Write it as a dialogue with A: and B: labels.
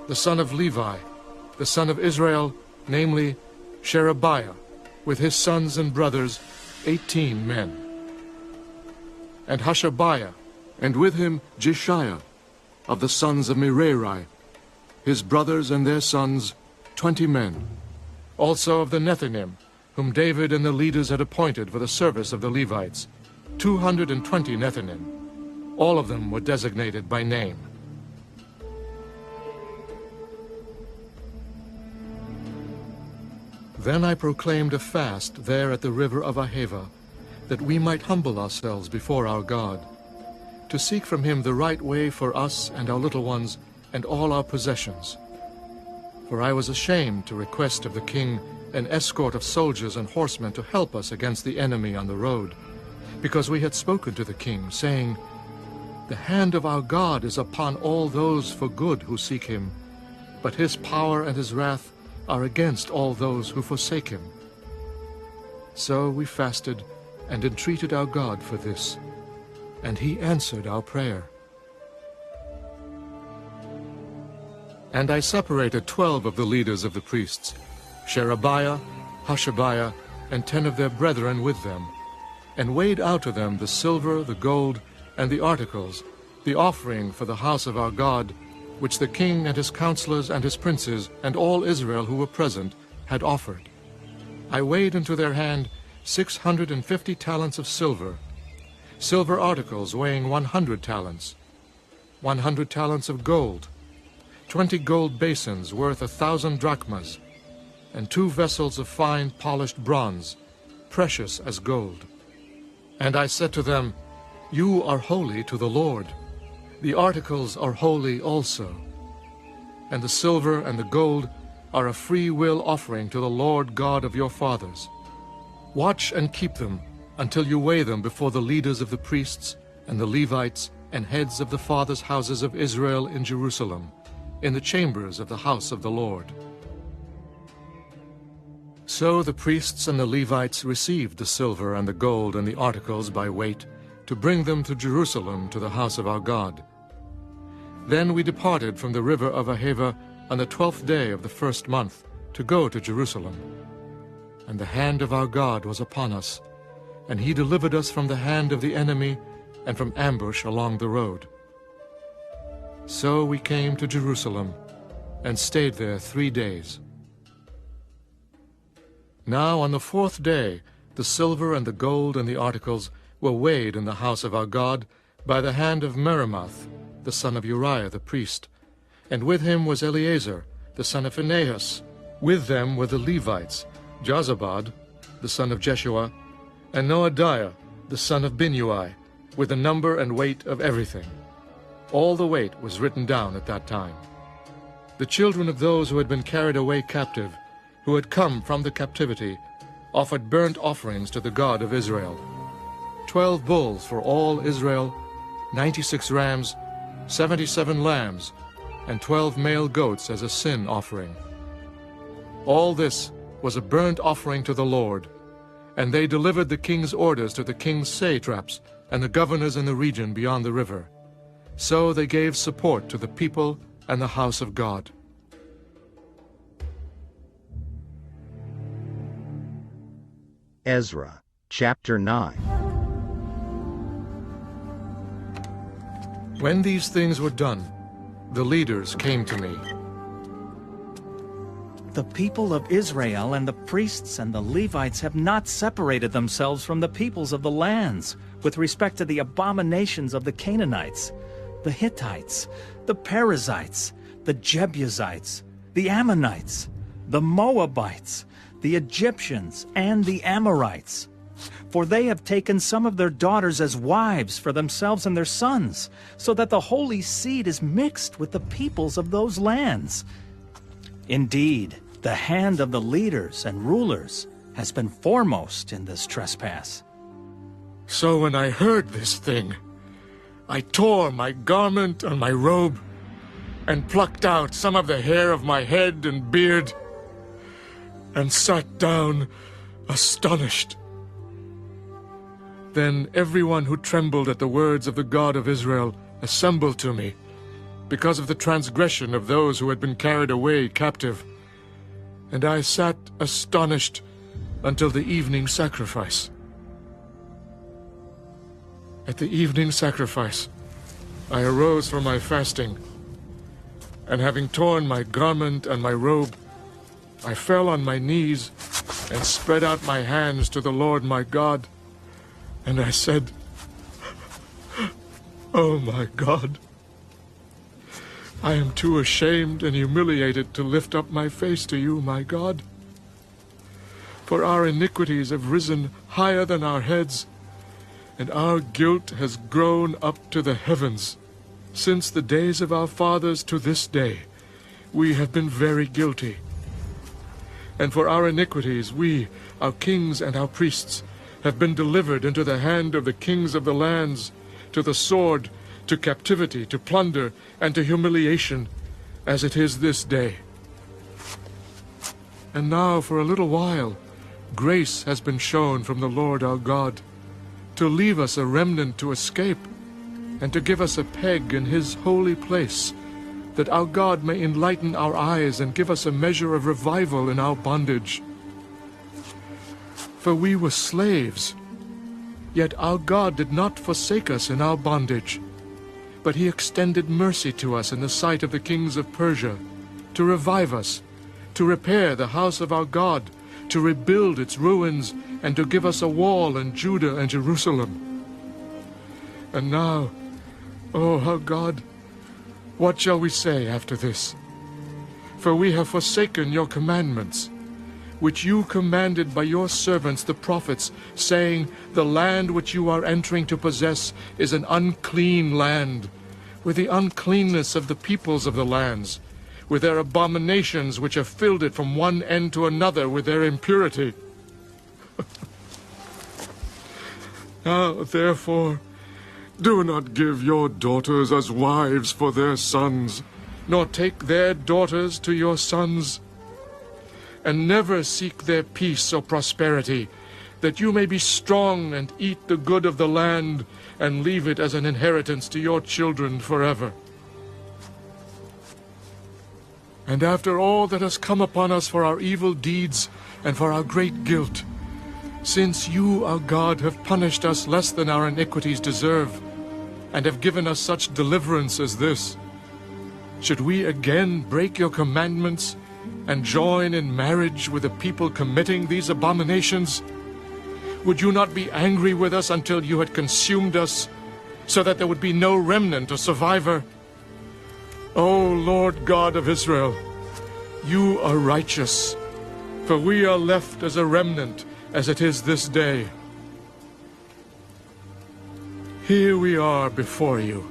A: the son of Levi, the son of Israel, namely Sherebiah, with his sons and brothers, 18 men. And Hashabiah, and with him Jeshiah, of the sons of Merari, his brothers and their sons, 20 men. Also of the Nethinim, whom David and the leaders had appointed for the service of the Levites, 220 Nethinim. All of them were designated by name. Then I proclaimed a fast there at the river of Ahava, that we might humble ourselves before our God, to seek from him the right way for us and our little ones and all our possessions. For I was ashamed to request of the king an escort of soldiers and horsemen to help us against the enemy on the road, because we had spoken to the king, saying, The hand of our God is upon all those for good who seek him, but his power and his wrath are against all those who forsake him. So we fasted and entreated our God for this, and he answered our prayer. And I separated 12 of the leaders of the priests, Sherebiah, Hashabiah, and 10 of their brethren with them, and weighed out to them the silver, the gold, and the articles, the offering for the house of our God, which the king and his counselors and his princes and all Israel who were present had offered. I weighed into their hand 650 talents of silver, silver articles weighing 100 talents, 100 talents of gold, 20 gold basins worth 1,000 drachmas, and 2 vessels of fine polished bronze, precious as gold. And I said to them, You are holy to the Lord. The articles are holy also. And the silver and the gold are a free will offering to the Lord God of your fathers. Watch and keep them until you weigh them before the leaders of the priests and the Levites and heads of the fathers' houses of Israel in Jerusalem, in the chambers of the house of the Lord. So the priests and the Levites received the silver and the gold and the articles by weight, to bring them to Jerusalem to the house of our God. Then we departed from the river of Ahava on the 12th day of the first month, to go to Jerusalem. And the hand of our God was upon us, and he delivered us from the hand of the enemy and from ambush along the road. So we came to Jerusalem, and stayed there 3 days. Now on the 4th day the silver and the gold and the articles were weighed in the house of our God by the hand of Meremoth, the son of Uriah the priest, and with him was Eleazar, the son of Phinehas. With them were the Levites, Jozabad, the son of Jeshua, and Noadiah, the son of Binnui, with the number and weight of everything. All the weight was written down at that time. The children of those who had been carried away captive, who had come from the captivity, offered burnt offerings to the God of Israel. 12 bulls for all Israel, 96 rams, 77 lambs, and 12 male goats as a sin offering. All this was a burnt offering to the Lord, and they delivered the king's orders to the king's satraps and the governors in the region beyond the river. So they gave support to the people and the house of God.
B: Ezra, chapter 9.
A: When these things were done, the leaders came to me.
C: The people of Israel and the priests and the Levites have not separated themselves from the peoples of the lands with respect to the abominations of the Canaanites, the Hittites, the Perizzites, the Jebusites, the Ammonites, the Moabites, the Egyptians, and the Amorites. For they have taken some of their daughters as wives for themselves and their sons, so that the holy seed is mixed with the peoples of those lands. Indeed, the hand of the leaders and rulers has been foremost in this trespass.
A: So when I heard this thing, I tore my garment and my robe, and plucked out some of the hair of my head and beard, and sat down astonished. Then everyone who trembled at the words of the God of Israel assembled to me, because of the transgression of those who had been carried away captive. And I sat astonished until the evening sacrifice. At the evening sacrifice, I arose from my fasting, and having torn my garment and my robe, I fell on my knees and spread out my hands to the Lord my God, and I said, "Oh my God, I am too ashamed and humiliated to lift up my face to you, my God. For our iniquities have risen higher than our heads, and our guilt has grown up to the heavens. Since the days of our fathers to this day, we have been very guilty. And for our iniquities, we, our kings and our priests, have been delivered into the hand of the kings of the lands, to the sword, to captivity, to plunder, and to humiliation, as it is this day. And now, for a little while, grace has been shown from the Lord our God, to leave us a remnant to escape, and to give us a peg in his holy place, that our God may enlighten our eyes and give us a measure of revival in our bondage. For we were slaves, yet our God did not forsake us in our bondage, but he extended mercy to us in the sight of the kings of Persia, to revive us, to repair the house of our God, to rebuild its ruins, and to give us a wall in Judah and Jerusalem. And now, O our God, what shall we say after this? For we have forsaken your commandments, which you commanded by your servants the prophets, saying, the land which you are entering to possess is an unclean land, with the uncleanness of the peoples of the lands, with their abominations which have filled it from one end to another with their impurity. Now, therefore, do not give your daughters as wives for their sons, nor take their daughters to your sons, and never seek their peace or prosperity, that you may be strong and eat the good of the land, and leave it as an inheritance to your children forever. And after all that has come upon us for our evil deeds and for our great guilt, since you, our God, have punished us less than our iniquities deserve, and have given us such deliverance as this, should we again break your commandments and join in marriage with a people committing these abominations? Would you not be angry with us until you had consumed us, so that there would be no remnant or survivor? O Lord God of Israel, you are righteous, for we are left as a remnant, as it is this day. Here we are before you,